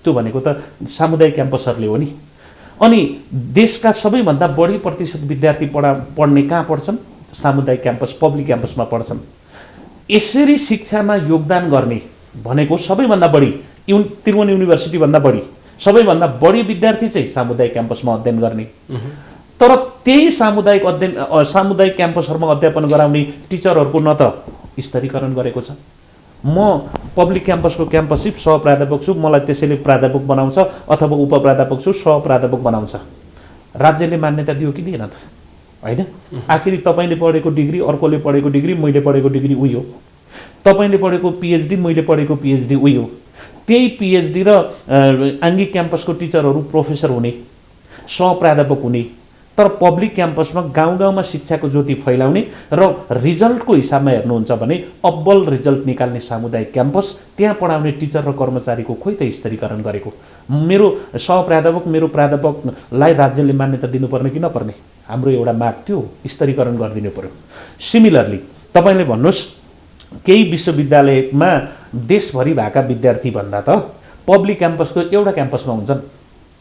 त्यो भनेको त सामुदायिक क्याम्पसहरूले हो नि। अनि देशका सबैभन्दा बढी प्रतिशत विद्यार्थी पढ्ने कहाँ पढ्छन्? सामुदायिक क्याम्पस, पब्लिक क्याम्पसमा पढ्छन्। यसरी शिक्षामा योगदान गर्ने भनेको सबैभन्दा बढी त्रिभुवन युनिभर्सिटीभन्दा बढी सबैभन्दा बढी विद्यार्थी चाहिँ सामुदायिक क्याम्पसमा अध्ययन गर्ने। तर त्यही सामुदायिक क्याम्पसहरूमा अध्यापन गराउने टिचरहरूको न त स्तरीकरण गरेको छ। म पब्लिक क्याम्पसको क्याम्पससिप सहप्राध्यापक छु, मलाई त्यसैले प्राध्यापक बनाउँछ अथवा उपप्राध्यापक छु, सहप्राध्यापक बनाउँछ। राज्यले मान्यता दियो कि दिएन त? होइन। आखिरी तपाईँले पढेको डिग्री, अर्कोले पढेको डिग्री, मैले पढेको डिग्री उही हो। तपाईँले पढेको पिएचडी, मैले पढेको पिएचडी उही हो। त्यही पिएचडी र आङ्गिक क्याम्पसको टिचरहरू प्रोफेसर हुने, सहप्राध्यापक हुने। तर पब्लिक क्याम्पसमा गाउँमा शिक्षाको ज्योति फैलाउने र रिजल्टको हिसाबमा हेर्नुहुन्छ भने अब्बल रिजल्ट निकाल्ने सामुदायिक क्याम्पस, त्यहाँ पढाउने टिचर र कर्मचारीको खोइ त स्तरीकरण गरेको? मेरो सहप्राध्यापक, मेरो प्राध्यापकलाई राज्यले मान्यता दिनुपर्ने कि नपर्ने? हाम्रो एउटा माग थियो, स्तरीकरण गरिदिनु पर्यो। सिमिलरली तपाईँले भन्नुहोस्, केही विश्वविद्यालयमा देशभरि भएका विद्यार्थी भन्दा त पब्लिक क्याम्पसको एउटा क्याम्पसमा हुन्छन्।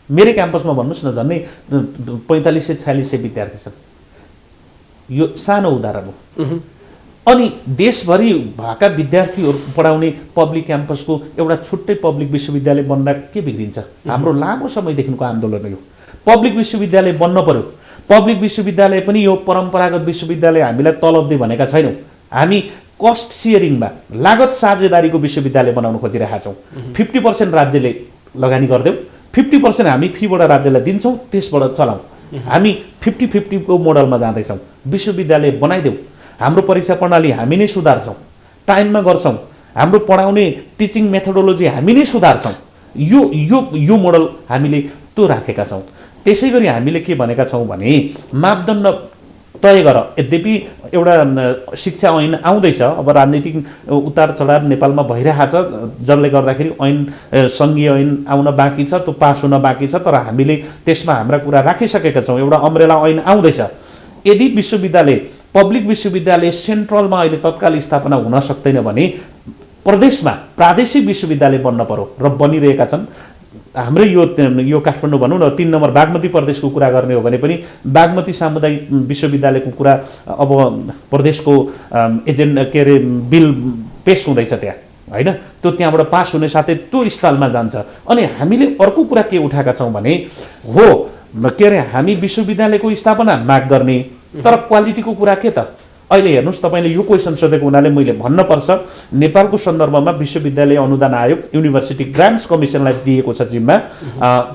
मेरै क्याम्पसमा भन्नुहोस् न, झन्डै 4500-4600 विद्यार्थी छन्। यो सानो उदाहरण हो। अनि देशभरि भएका विद्यार्थीहरू पढाउने पब्लिक क्याम्पसको एउटा छुट्टै पब्लिक विश्वविद्यालय बन्दा के बिग्रिन्छ? हाम्रो लामो समयदेखिको आन्दोलन हो। पब्लिक विश्वविद्यालय बन्न पर्यो। पब्लिक विश्वविद्यालय पनि यो परम्परागत विश्वविद्यालय हामीलाई तलब दिए भनेका छैनौँ। हामी कस्ट सेयरिङमा लागत साझेदारीको विश्वविद्यालय बनाउन खोजिरहेका छौँ। 50% राज्यले लगानी गरिदेऊ, 50% हामी फीबाट राज्यलाई दिन्छौँ, त्यसबाट चलाउँ। हामी 50-50 को मोडलमा जाँदैछौँ। विश्वविद्यालय बनाइदेऊ। हाम्रो परीक्षा प्रणाली हामी नै सुधार्छौँ, टाइममा गर्छौँ, हाम्रो पढाउने टिचिङ मेथोडोलोजी हामी नै सुधार्छौँ, यो यो यो मोडल हामीले त्यो राखेका छौँ। त्यसै गरी हामीले के भनेका छौँ भने मापदण्ड तय गर। यद्यपि एउटा शिक्षा ऐन आउँदैछ, अब राजनीतिक उतार चढाव नेपालमा भइरहेको छ, जसले गर्दाखेरि ऐन सङ्घीय ऐन आउन बाँकी छ, त्यो पास हुन बाँकी छ, तर हामीले त्यसमा हाम्रा कुरा राखिसकेका छौँ। एउटा अम्ब्रेला ऐन आउँदैछ। यदि विश्वविद्यालय पब्लिक विश्वविद्यालय सेन्ट्रलमा अहिले तत्काल स्थापना हुन सक्दैन भने प्रदेशमा प्रादेशिक विश्वविद्यालय बन्न पर्यो र बनिरहेका छन्। हाम्रो यो काठमाडौँ भनौँ न 3 नम्बर बागमती प्रदेशको कुरा गर्ने हो भने पनि बागमती सामुदायिक विश्वविद्यालयको कुरा अब प्रदेशको एजेन्डा के अरे बिल पेस हुँदैछ त्यहाँ, होइन? त्यो त्यहाँबाट पास हुने साथै त्यो स्थलमा जान्छ। अनि हामीले अर्को कुरा के उठाएका छौँ भने हो के अरे हामी विश्वविद्यालयको स्थापना माग गर्ने, तर क्वालिटीको कुरा के त? अहिले हेर्नुहोस्, तपाईँले यो क्वेसन सोधेको हुनाले मैले भन्नुपर्छ, नेपालको सन्दर्भमा विश्वविद्यालय अनुदान आयोग युनिभर्सिटी ग्रान्ट्स कमिसनलाई दिएको छ जिम्मा,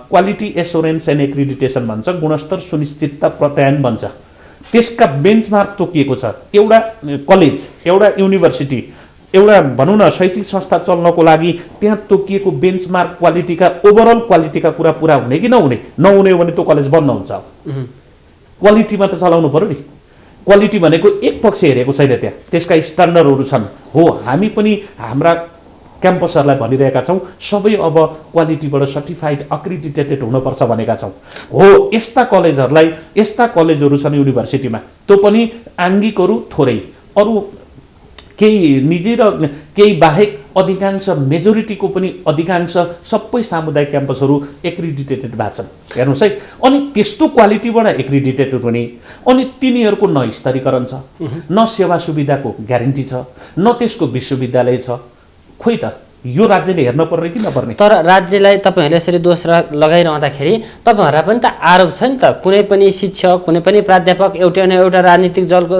क्वालिटी एस्योरेन्स एन्ड एक्रिडिटेसन भन्छ, गुणस्तर सुनिश्चितता प्रत्यायन भन्छ। त्यसका बेन्चमार्क तोकिएको छ। एउटा कलेज, एउटा युनिभर्सिटी, एउटा भनौँ न शैक्षिक संस्था चल्नको लागि त्यहाँ तोकिएको बेन्चमार्क क्वालिटीका ओभरअल क्वालिटीका कुरा पुरा हुने कि नहुने हो भने त्यो कलेज बन्द हुन्छ। क्वालिटीमा त चलाउनु पर्यो नि। क्वालिटी भनेको एक पक्ष हेरेको छैन, त्यहाँ त्यसका स्ट्यान्डर्डहरू छन्। हो, हामी पनि हाम्रा क्याम्पसहरूलाई भनिरहेका छौँ सबै अब क्वालिटीबाट सर्टिफाइड अक्रिडिटेटेड हुनुपर्छ भनेका छौँ। हो, यस्ता कलेजहरूलाई, यस्ता कलेजहरू छन् युनिभर्सिटीमा, त्यो पनि आङ्गिकहरू थोरै, अरू केही निजी र केही बाहेक अधिकांश मेजोरिटीको पनि अधिकांश सबै सामुदायिक क्याम्पसहरू एक्रिडिटेटेड भएको छन्। हेर्नुहोस् है, अनि त्यस्तो क्वालिटीबाट एक्रिडिटेटेड हुने, अनि तिनीहरूको न स्तरीकरण छ, न सेवा सुविधाको ग्यारेन्टी छ, न त्यसको विश्वविद्यालय छ। खोइ त, यो राज्यले हेर्न पर्ने कि नपर्ने?
तर राज्यलाई तपाईँहरूले यसरी दोष लगाइरहँदाखेरि तपाईँहरूलाई पनि त आरोप छ नि त, कुनै पनि शिक्षक, कुनै पनि प्राध्यापक एउटा न एउटा राजनीतिक दलको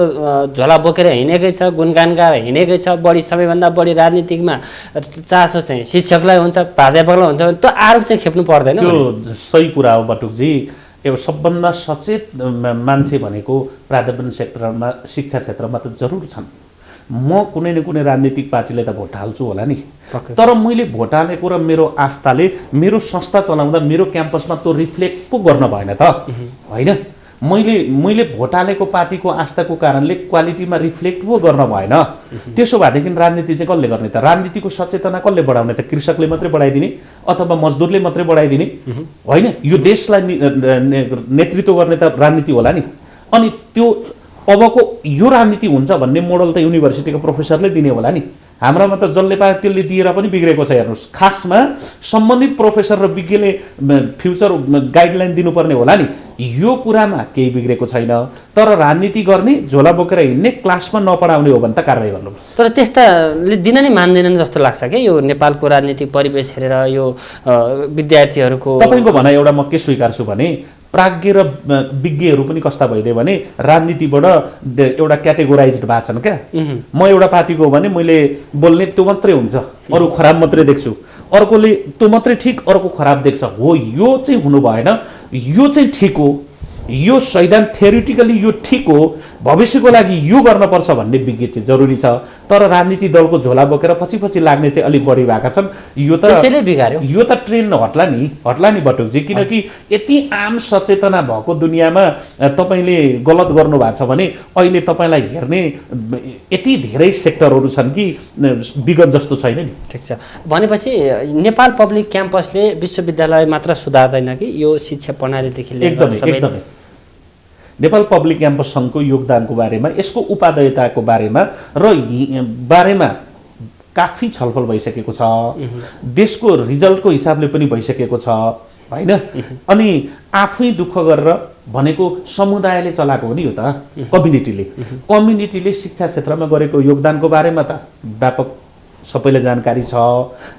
झोला बोकेर हिँडेकै छ, गुणगान गाएर हिँडेकै छ। बढी सबैभन्दा बढी राजनीतिकमा चासो चाहिँ शिक्षकलाई हुन्छ, प्राध्यापकलाई हुन्छ भने त्यो आरोप चाहिँ खेप्नु पर्दैन?
त्यो सही कुरा हो बटुकजी। एउटा सबभन्दा सचेत मान्छे भनेको प्राध्यापन क्षेत्रमा, शिक्षा क्षेत्रमा त जरुर छन्। म कुनै न कुनै राजनीतिक पार्टीलाई त भोट हाल्छु होला नि, तर मैले भोट हालेको र मेरो आस्थाले मेरो संस्था चलाउँदा मेरो क्याम्पसमा त्यो रिफ्लेक्ट पो गर्न भएन त, होइन? मैले भोट हालेको पार्टीको आस्थाको कारणले क्वालिटीमा रिफ्लेक्ट पो गर्न भएन। त्यसो भएदेखि राजनीति चाहिँ कसले गर्ने त? राजनीतिको सचेतना कसले बढाउने त? कृषकले मात्रै बढाइदिने अथवा मजदुरले मात्रै बढाइदिने होइन? यो देशलाई नेतृत्व गर्ने त राजनीति होला नि। अनि त्यो अबको यो राजनीति हुन्छ भन्ने मोडल त युनिभर्सिटीको प्रोफेसरले दिने होला नि। हाम्रामा त जसले पाए त्यसले दिएर पनि बिग्रेको छ। हेर्नुहोस्, खासमा सम्बन्धित प्रोफेसर र विज्ञले फ्युचर गाइडलाइन दिनुपर्ने होला नि। यो कुरामा केही बिग्रेको छैन, तर राजनीति गर्ने, झोला बोकेर हिँड्ने, क्लासमा नपढाउने हो भने त कारवाही गर्नुपर्छ।
तर त्यस्ताले दिन नै मान्दैनन् जस्तो लाग्छ क्या यो नेपालको राजनीतिक परिवेश हेरेर। यो विद्यार्थीहरूको
तपाईँको भनाइ एउटा म के स्वीकार्छु भने प्राज्ञ र विज्ञहरू पनि कस्ता भइदियो भने राजनीतिबाट एउटा क्याटेगोराइज्ड भएको छन् क्या। म एउटा पार्टीको हो भने मैले बोल्ने त्यो मात्रै हुन्छ, अरू खराब मात्रै देख्छु। अर्कोले त्यो मात्रै ठिक, अर्को खराब देख्छ। हो, यो चाहिँ हुनु भएन। यो चाहिँ ठिक हो, यो संविधान थ्योरिटिकली यो ठिक हो, भविष्यको लागि यो गर्नुपर्छ भन्ने विज्ञ चाहिँ जरुरी छ। तर राजनीति दलको झोला बोकेर पछि पछि लाग्ने चाहिँ अलिक बढी भएका छन्। यो त
त्यसैले बिगार्यो।
यो त ट्रेन्ड हट्ला नि बटुकजी, किनकि यति आम सचेतना भएको दुनियाँमा तपाईँले गलत गर्नु भएको छ भने अहिले तपाईँलाई हेर्ने यति धेरै सेक्टरहरू छन् कि विगत जस्तो छैन नि।
ठिक छ, भनेपछि नेपाल पब्लिक क्याम्पसले विश्वविद्यालय मात्र सुधार्दैन कि यो शिक्षा प्रणालीदेखि लिएर
एकदमै नेपाल पब्लिक क्याम्पस सङ्घको योगदानको बारेमा, यसको उपादेयताको बारेमा काफी छलफल भइसकेको छ। देशको रिजल्टको हिसाबले पनि भइसकेको छ, होइन? अनि आफै दुःख गरेर भनेको समुदायले चलाएको हो नि यो त, कम्युनिटीले शिक्षा क्षेत्रमा गरेको योगदानको बारेमा त व्यापक सबैलाई जानकारी छ।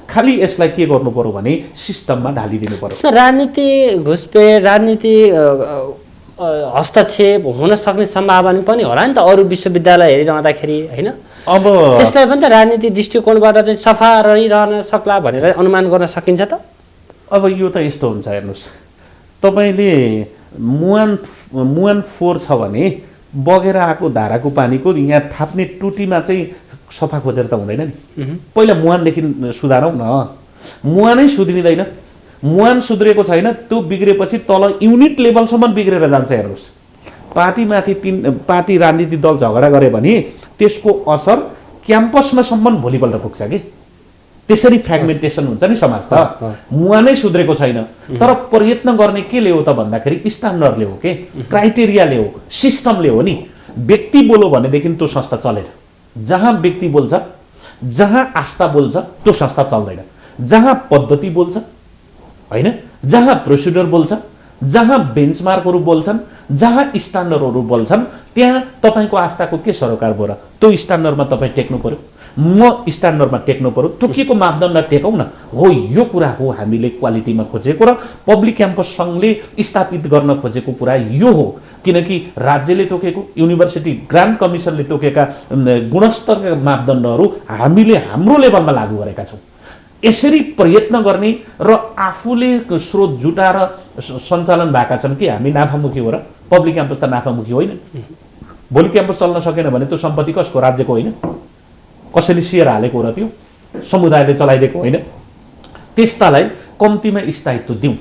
खालि यसलाई के गर्नु पर्यो भने सिस्टममा ढालिदिनु पर्यो।
यसमा राजनीति घुसपेट, राजनीति हस्तक्षेप हुन सक्ने सम्भावना पनि होला नि त अरू विश्वविद्यालय हेरिरहँदाखेरि, होइन? अब त्यसलाई पनि त राजनीति दृष्टिकोणबाट चाहिँ सफा रहिरहन सक्ला भनेर अनुमान गर्न सकिन्छ त?
अब यो त यस्तो हुन्छ, हेर्नुहोस्, तपाईँले मुहान 4 छ भने बगेर आएको धाराको पानीको यहाँ थाप्ने टुटीमा चाहिँ सफा खोजेर त हुँदैन नि। पहिला मुहानदेखि सुधारौँ न। मुहानै सुध्रिँदैन, मुहान सुध्रेको छैन, त्यो बिग्रेपछि तल युनिट लेभलसम्म बिग्रेर जान्छ। हेर्नुहोस्, पार्टीमाथि पार्टी राजनीतिक दल झगडा गरे भने त्यसको असर क्याम्पसमासम्म भोलिपल्ट पुग्छ कि। त्यसरी फ्रेगमेन्टेसन हुन्छ नि समाज त। मुहानै सुध्रेको छैन, तर प्रयत्न गर्ने के ल्यायो त भन्दाखेरि स्ट्यान्डर्ड ल्यायो के, क्राइटेरिया ल्यायो, सिस्टम ल्यायो नि। व्यक्ति बोल्यो भनेदेखि त्यो संस्था चलेन। जहाँ व्यक्ति बोल्छ, जहाँ आस्था बोल्छ त्यो संस्था चल्दैन। जहाँ पद्धति बोल्छ होइन, जहाँ प्रोसिडर बोल्छ, जहाँ बेन्चमार्कहरू बोल्छन्, जहाँ स्ट्यान्डर्डहरू बोल्छन्, त्यहाँ तपाईँको आस्थाको के सरोकार भयो र? त्यो स्ट्यान्डर्डमा तपाईँ टेक्नु पर्यो, म स्ट्यान्डर्डमा टेक्नु पर्यो। तोकिएको मापदण्ड टेकौँ न। हो, यो कुरा हो हामीले क्वालिटीमा खोजेको र पब्लिक क्याम्पस सङ्घले स्थापित गर्न खोजेको कुरा यो हो। किनकि राज्यले तोकेको, युनिभर्सिटी ग्रान्ट कमिसनले तोकेका गुणस्तरका मापदण्डहरू हामीले हाम्रो लेभलमा लागू गरेका छौँ। यसरी प्रयत्न गर्ने र आफूले स्रोत जुटाएर सञ्चालन भएका छन् कि हामी नाफामुखी हो र? पब्लिक क्याम्पस त नाफामुखी होइन। भोलि क्याम्पस चल्न सकेन भने त्यो सम्पत्ति कसको? राज्यको होइन। कसैले सेयर हालेको र त्यो समुदायले चलाइदिएको होइन। त्यस्तालाई कम्तीमा स्थायित्व दिउँ।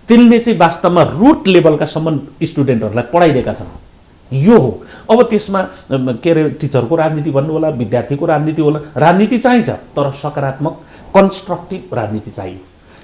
त्यसले चाहिँ वास्तवमा रुट लेभलकासम्म स्टुडेन्टहरूलाई पढाइदिएका छन्। यो हो। अब त्यसमा के अरे टिचरको राजनीति भन्नु होला, विद्यार्थीको राजनीति होला। राजनीति चाहिन्छ, तर सकारात्मक कन्स्ट्रक्टिभ राजनीति चाहियो।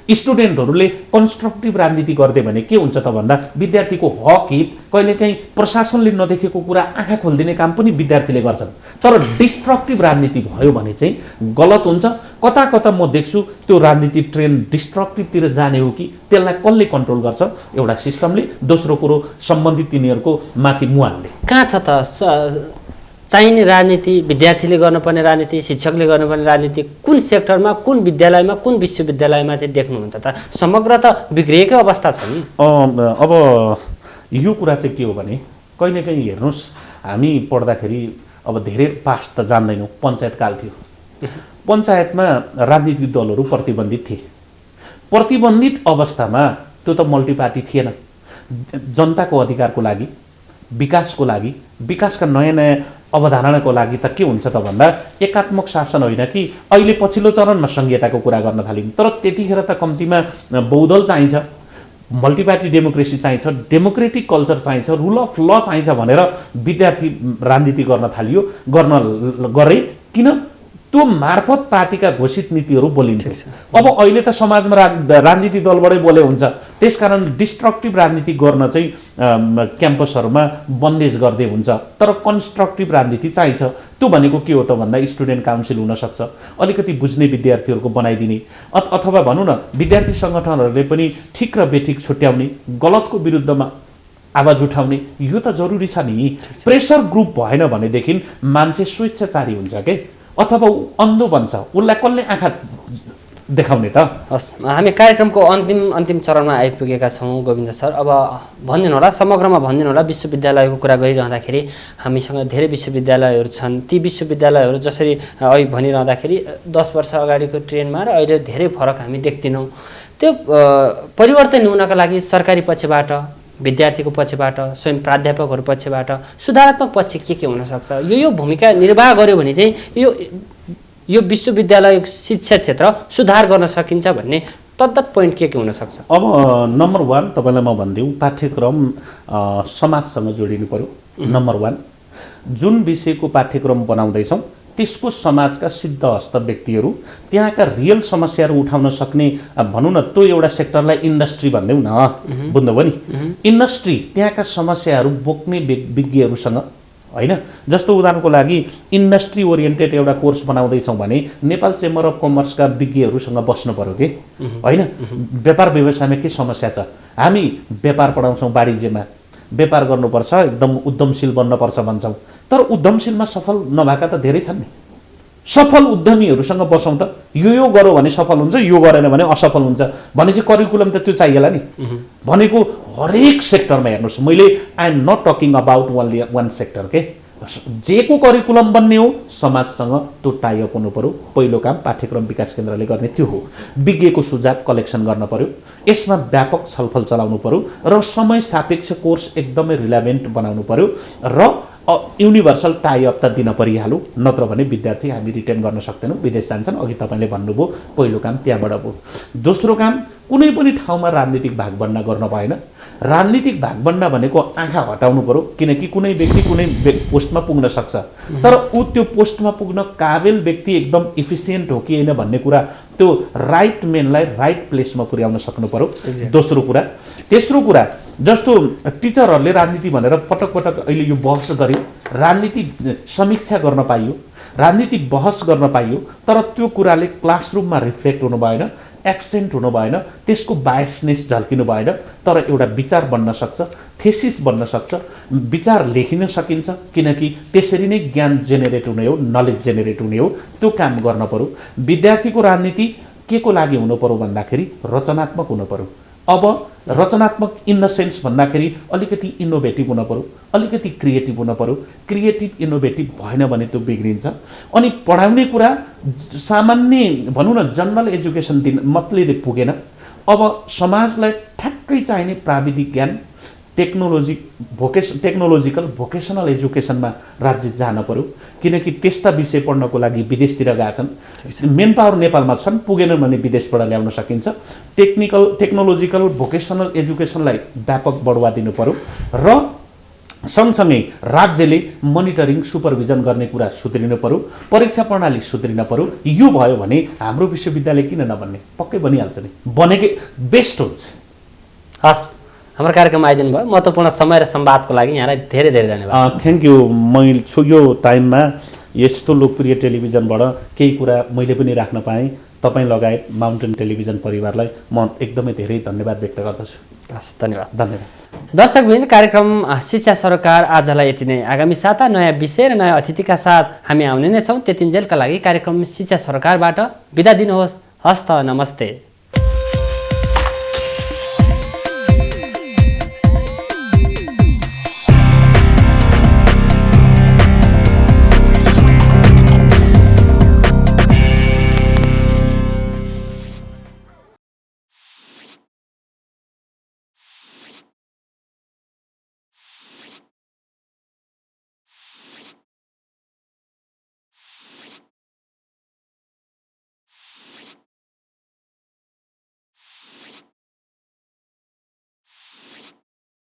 स्टुडेन्टहरूले कन्स्ट्रक्टिभ राजनीति गर्दै भने के हुन्छ त भन्दा विद्यार्थीको हक हित कहिलेकाहीँ प्रशासनले नदेखेको कुरा आँखा खोलिदिने काम पनि विद्यार्थीले गर्छन्। तर डिस्ट्रक्टिभ राजनीति भयो भने चाहिँ गलत हुन्छ। कता कता म देख्छु त्यो राजनीति ट्रेन डिस्ट्रक्टिभतिर जाने हो कि त्यसलाई कसले कन्ट्रोल गर्छ? एउटा सिस्टमले। दोस्रो कुरो सम्बन्धित तिनीहरूको माथि मुहानले।
कहाँ छ त चाहिने राजनीति? विद्यार्थीले गर्नुपर्ने राजनीति, शिक्षकले गर्नुपर्ने राजनीति कुन सेक्टरमा, कुन विद्यालयमा, कुन विश्वविद्यालयमा चाहिँ देख्नुहुन्छ त? समग्र त बिग्रिएकै अवस्था छ नि।
अब यो कुरा चाहिँ के हो भने कहिलेकाहीँ हेर्नुहोस्, हामी पढ्दाखेरि अब धेरै पास्ट त जान्दैनौँ। पञ्चायतकाल थियो, पञ्चायतमा राजनीतिक दलहरू प्रतिबन्धित थिए। प्रतिबन्धित अवस्थामा त्यो त मल्टिपार्टी थिएन। जनताको अधिकारको लागि, विकासको लागि, विकासका नयाँ नयाँ अवधारणाको लागि त के हुन्छ त भन्दा एकात्मक शासन होइन कि अहिले पछिल्लो चरणमा संहिताको कुरा गर्न थाल्यौँ। तर त्यतिखेर त कम्तीमा बहुदल चाहिन्छ, मल्टिपार्टी डेमोक्रेसी चाहिन्छ, डेमोक्रेटिक कल्चर चाहिन्छ, रुल अफ ल चाहिन्छ भनेर विद्यार्थी राजनीति गर्न थालियो। गरे किन? त्यो मार्फत पार्टीका घोषित नीतिहरू बोलिन्छ। अब अहिले त समाजमा राजनीतिक दलबाटै बोले हुन्छ। त्यसकारण डिस्ट्रक्टिभ राजनीति गर्न चाहिँ क्याम्पसहरूमा बन्देज गर्दै हुन्छ। तर कन्स्ट्रक्टिभ राजनीति चाहिन्छ। त्यो भनेको के हो त भन्दा स्टुडेन्ट काउन्सिल हुनसक्छ, अलिकति बुझ्ने विद्यार्थीहरूको बनाइदिने, अथवा भनौँ न विद्यार्थी सङ्गठनहरूले पनि ठिक र बेठिक छुट्याउने, गलतको विरुद्धमा आवाज उठाउने, यो त जरुरी छ नि। प्रेसर ग्रुप भएन भनेदेखि मान्छे स्वेच्छाचारी हुन्छ के, अथवा अन्धो बन्छ। उसलाई कसले आँखा देखाउने त?
हस्, हामी कार्यक्रमको अन्तिम चरणमा आइपुगेका छौँ गोविन्द सर। अब भनिदिनु होला, समग्रमा भनिदिनु होला, विश्वविद्यालयको कुरा गरिरहँदाखेरि हामीसँग धेरै विश्वविद्यालयहरू छन्। ती विश्वविद्यालयहरू जसरी अहिले भनिरहँदाखेरि 10 वर्ष अगाडिको ट्रेनमा र अहिले धेरै फरक हामी देख्दैनौँ। त्यो परिवर्तन हुनका लागि सरकारी पक्षबाट, विद्यार्थीको पक्षबाट, स्वयं प्राध्यापकहरू पक्षबाट सुधारात्मक पक्ष के हुनसक्छ? यो भूमिका निर्वाह गर्यो भने चाहिँ यो विश्वविद्यालय शिक्षा क्षेत्र सुधार गर्न सकिन्छ भन्ने तद्दत पोइन्ट के हुनसक्छ?
अब नम्बर 1 तपाईँलाई म भनिदिउँ, पाठ्यक्रम समाजसँग जोडिनु पर्यो। नम्बर 1, जुन विषयको पाठ्यक्रम बनाउँदैछौँ त्यसको समाजका सिद्धहस्त व्यक्तिहरू, त्यहाँका रियल समस्याहरू उठाउन सक्ने, भनौँ न त्यो एउटा सेक्टरलाई इन्डस्ट्री भन्दैौ न, बुझ्नुभयो नि? इन्डस्ट्री त्यहाँका समस्याहरू बोक्ने विज्ञहरूसँग होइन। जस्तो उदाहरणको लागि इन्डस्ट्री ओरिएन्टेड एउटा कोर्स बनाउँदैछौँ भने नेपाल चेम्बर अफ कमर्सका विज्ञहरूसँग बस्नु पर्यो कि होइन। व्यापार व्यवसायमा के समस्या छ? हामी व्यापार पढाउँछौँ, वाणिज्यमा व्यापार गर्नुपर्छ, एकदम उद्यमशील बन्नुपर्छ भन्छौँ। तर उद्यमशीलमा सफल नभएका त धेरै छन् नि। सफल उद्यमीहरूसँग बसौँ त, यो गरौँ भने सफल हुन्छ, यो गरेन भने असफल हुन्छ भनेपछि करिकुलम त त्यो चाहिएला नि। भनेको हरेक सेक्टरमा हेर्नुहोस्, मैले I am not talking about only one sector के, जेको करिकुलम बन्ने हो समाजसँग त्यो टाइअप हुनु पर्यो। पहिलो काम पाठ्यक्रम विकास केन्द्रले गर्ने त्यो हो। विज्ञको सुझाव कलेक्सन गर्न पर्यो, यसमा व्यापक छलफल चलाउनु पर्यो र समय सापेक्ष कोर्स एकदमै रिलेभेन्ट बनाउनु पर्यो र युनिभर्सल टाई अप त दिन परिहाल्यो, नत्र भने विद्यार्थी हामी रिटेन गर्न सक्दैनौँ, विदेश जान्छन्। अघि तपाईँले भन्नुभयो पहिलो काम त्यहाँबाट भयो। दोस्रो काम, कुनै पनि ठाउँमा राजनीतिक भागभण्डा गर्न भएन। राजनीतिक भागभण्डा भनेको आँखा हटाउनु पर्यो, किनकि कुनै व्यक्ति कुनै पोस्टमा पुग्न सक्छ, तर ऊ त्यो पोस्टमा पुग्न काबिल व्यक्ति एकदम इफिसियन्ट हो कि होइन भन्ने कुरा त्यो राइट मेनलाई राइट प्लेसमा पुर्याउन सक्नु पर्यो। दोस्रो कुरा। तेस्रो कुरा, जस्तो टिचरहरूले राजनीति भनेर पटक पटक अहिले यो बहस गर्यो, राजनीति समीक्षा गर्न पाइयो, राजनीतिक बहस गर्न पाइयो, तर त्यो कुराले क्लासरुममा रिफ्लेक्ट हुनु भएन, एब्सेन्ट हुनु भएन, त्यसको बायसनेस झल्किनु भएन, तर एउटा विचार बन्न सक्छ, थेसिस बन्न सक्छ, विचार लेखिन सकिन्छ, किनकि त्यसरी नै ज्ञान जेनेरेट हुने हो, नलेज जेनेरेट हुने हो। त्यो काम गर्न पर्यो। विद्यार्थीको राजनीति के को लागि हुनु पर्यो भन्दाखेरि रचनात्मक हुनु पर्यो। अब रचनात्मक इन द सेन्स भन्दाखेरि अलिकति इनोभेटिभ हुन पर्यो, अलिकति क्रिएटिभ हुन पर्यो। क्रिएटिभ इनोभेटिभ भएन भने त्यो बिग्रिन्छ। अनि पढाउने कुरा सामान्य भनौँ न जनरल एजुकेसन दिन मतले पुगेन। अब समाजलाई ठ्याक्कै चाहिने प्राविधिक ज्ञान, टेक्नोलोजिकल भोकेसनल एजुकेसनमा राज्य जान पर्यो, किनकि त्यस्ता विषय पढ्नको लागि विदेशतिर गएछन्। मेन पावर नेपालमा छन्, पुगेनन् भने विदेशबाट ल्याउन सकिन्छ। टेक्नोलोजिकल भोकेसनल एजुकेसनलाई व्यापक बढावा दिनु पर्यो र सँगसँगै राज्यले मोनिटरिङ सुपरभिजन गर्ने कुरा सुध्रिनु पर्यो, परीक्षा प्रणाली सुध्रिन पर्यो। यो भयो भने हाम्रो विश्वविद्यालय किन नबन्ने, पक्कै बनिहाल्छ नि, बनेकै बेस्ट हुन्छ।
हस्, हाम्रो कार्यक्रममा आइदिनु भयो, महत्त्वपूर्ण समय र संवादको लागि यहाँलाई धेरै धेरै धन्यवाद।
Thank you. मैले यो टाइममा यस्तो लोकप्रिय टेलिभिजनबाट केही कुरा मैले पनि राख्न पाएँ। तपाईँ लगायत माउन्टेन टेलिभिजन परिवारलाई म एकदमै धेरै धन्यवाद व्यक्त गर्दछु।
हस्, धन्यवाद।
धन्यवाद।
दर्शकवृन्द, कार्यक्रम शिक्षा सरकार आजलाई यति नै। आगामी साता नयाँ विषय र नयाँ अतिथिका साथ हामी आउने नै छौँ। त्यतिन्जेलका लागि कार्यक्रम शिक्षा सरकारबाट बिदा दिनुहोस्। हस्त, नमस्ते।